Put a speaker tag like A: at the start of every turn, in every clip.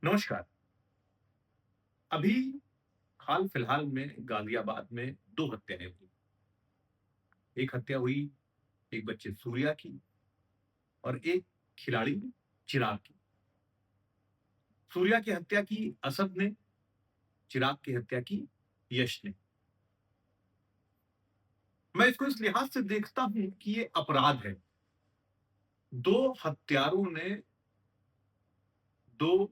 A: नमस्कार। अभी हाल फिलहाल में गाजियाबाद में 2 हत्याएँ हुई। एक हत्या हुई एक बच्चे सूर्या की और एक खिलाड़ी चिराग की। सूर्या की हत्या की असद ने, चिराग की हत्या की यश ने। मैं इसको इस लिहाज से देखता हूँ कि ये अपराध है। 2 हत्यारों ने 2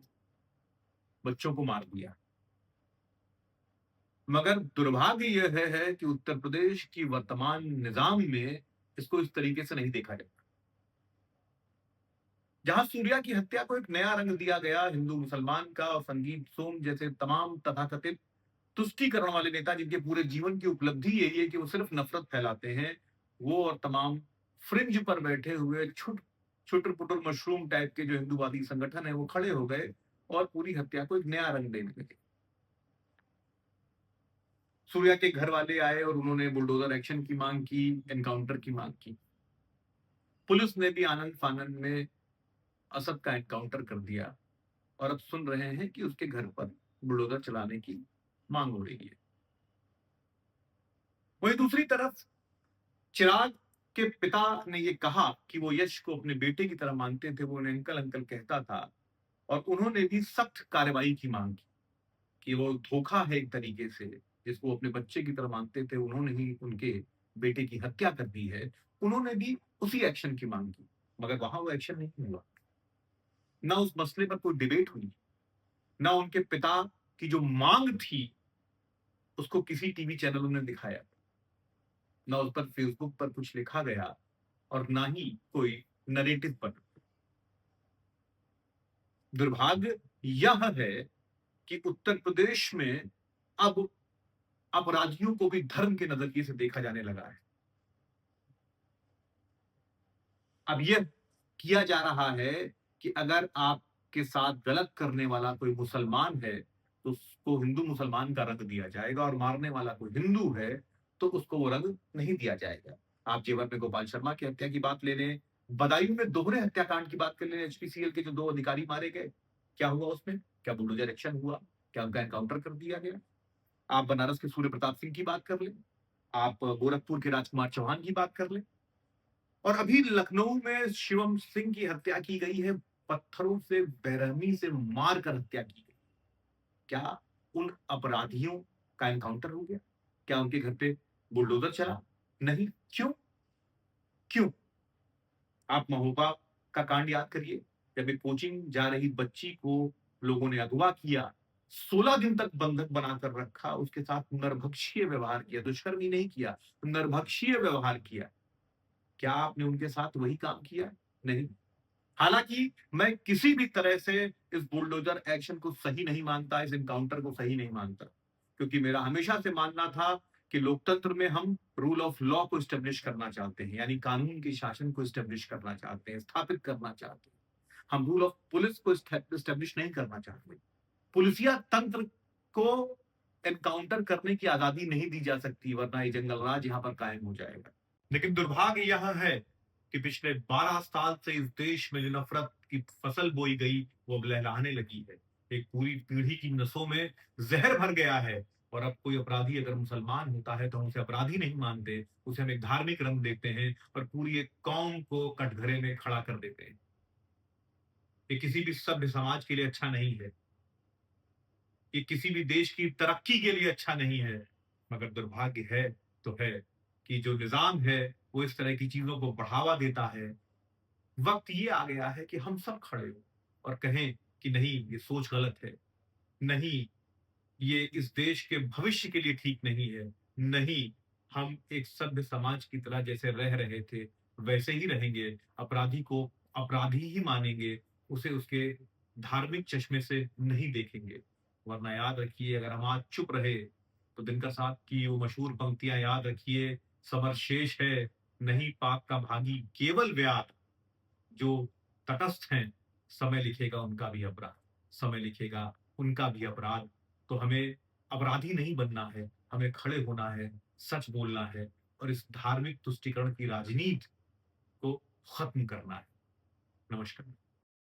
A: बच्चों को मार दिया। मगर दुर्भाग्य यह है कि उत्तर प्रदेश की वर्तमान निज़ाम में इसको इस तरीके से नहीं देखा जाता। जहां सूर्या की हत्या को एक नया रंग दिया गया हिंदू मुसलमान का और संगीत सोम जैसे तमाम तथाकथित तुष्टीकरण वाले नेता जिनके पूरे जीवन की उपलब्धि यही है कि वो सिर्फ नफरत फैलाते हैं, वो और तमाम फ्रिंज पर बैठे हुए छुटर पुटर मशरूम टाइप के जो हिंदूवादी संगठन है वो खड़े हो गए और पूरी हत्या को एक नया रंग देने लगे। सूर्या के घर वाले आए और उन्होंने बुलडोजर एक्शन की मांग की, एनकाउंटर की मांग की। पुलिस ने भी आनंद फानन में असद का एनकाउंटर कर दिया और अब सुन रहे हैं कि उसके घर पर बुलडोजर चलाने की मांग हो रही है। वहीं दूसरी तरफ चिराग के पिता ने ये कहा कि वो यश को अपने बेटे की तरह मानते थे, वो उन्हें अंकल अंकल कहता था और उन्होंने भी सख्त कार्रवाई की मांग की कि वो धोखा है एक तरीके से, जिसको वो अपने बच्चे की तरह मानते थे, उन्होंने ही उनके बेटे की हत्या कर दी है। उन्होंने भी उसी एक्शन की मांग की, मगर वहां वो एक्शन नहीं हुआ। ना उस मसले पर कोई डिबेट हुई, ना उनके पिता की जो मांग थी उसको किसी टीवी चैनलों ने दिखाया, ना उस पर फेसबुक पर कुछ लिखा गया और ना ही कोई नरेटिव बना। दुर्भाग्य यह है कि उत्तर प्रदेश में अब अपराधियों को भी धर्म के नजरिए से देखा जाने लगा है। अब यह किया जा रहा है कि अगर आपके साथ गलत करने वाला कोई मुसलमान है तो उसको हिंदू मुसलमान का रंग दिया जाएगा और मारने वाला कोई हिंदू है तो उसको वो रंग नहीं दिया जाएगा। आप जेवर में गोपाल शर्मा की हत्या की बात ले लें, बदायूं में दोहरे हत्याकांड की बात कर लें, एचपीसीएल के जो 2 अधिकारी मारे गए, क्या हुआ उसमें? क्या बुलडोजर एक्शन हुआ? क्या उनका एनकाउंटर कर दिया गया? आप बनारस के सूर्य प्रताप सिंह की बात कर लें, आप गोरखपुर के राजकुमार चौहान की बात कर लें और अभी लखनऊ में शिवम सिंह की हत्या की गई है, पत्थरों से बेरहमी से मार कर हत्या की गई। क्या उन अपराधियों का एनकाउंटर हो गया? क्या उनके घर पे बुलडोजर चला? नहीं। क्यों? क्यों? आप महोबा का कांड याद करिए, जब एक कोचिंग जा रही बच्ची को लोगों ने अगवा किया, 16 दिन तक बंधक बनाकर रखा, उसके साथ नरभक्षीय व्यवहार किया, दुष्कर्म ही नहीं किया, नरभक्षीय व्यवहार किया। क्या आपने उनके साथ वही काम किया? नहीं। हालांकि मैं किसी भी तरह से इस बुलडोजर एक्शन को सही नहीं मानता, इस एनकाउंटर को सही नहीं मानता, क्योंकि मेरा हमेशा से मानना था कि लोकतंत्र में हम रूल ऑफ लॉ को स्टेब्लिश करना चाहते हैं, यानी कानून के शासन को स्टेब्लिश करना चाहते हैं, स्थापित करना चाहते हैं। हम रूल ऑफ पुलिस को स्टेब्लिश नहीं करना चाहते। पुलिसिया तंत्र को एनकाउंटर करने की आजादी नहीं दी जा सकती, वरना ये जंगल राज यहां पर कायम हो जाएगा। लेकिन दुर्भाग्य यह है कि पिछले 12 साल से इस देश में जो नफरत की फसल बोई गई वो अब लहलहाने लगी है। एक पूरी पीढ़ी की नसों में जहर भर गया है और अब कोई अपराधी अगर मुसलमान होता है तो हम उसे अपराधी नहीं मानते, उसे हम एक धार्मिक रंग देते हैं और पूरी एक कौम को कटघरे में खड़ा कर देते हैं। ये किसी भी सभ्य समाज के लिए अच्छा नहीं है। ये किसी भी देश की तरक्की के लिए अच्छा नहीं है। मगर दुर्भाग्य है तो है कि जो निज़ाम है वो इस तरह की चीज़ों को बढ़ावा देता है। वक़्त ये आ गया है कि हम सब खड़े हों और कहें कि नहीं ये सोच गलत है। नहीं, ये इस देश के भविष्य के लिए ठीक नहीं है। नहीं, हम एक सभ्य समाज की तरह जैसे रह रहे थे वैसे ही रहेंगे। अपराधी को अपराधी ही मानेंगे, उसे उसके धार्मिक चश्मे से नहीं देखेंगे। वरना याद रखिए अगर हम आज चुप रहे तो दिनकर साहब की वो मशहूर पंक्तियाँ याद रखिए, समर शेष है, नहीं पाक का भागी केवल व्याध। जो तटस्थ हैं, समय लिखेगा उनका भी अपराध, समय लिखेगा उनका भी अपराध। तो हमें अपराधी नहीं बनना है, हमें खड़े होना है, सच बोलना है और इस धार्मिक तुष्टिकरण की राजनीति को खत्म करना है। नमस्कार।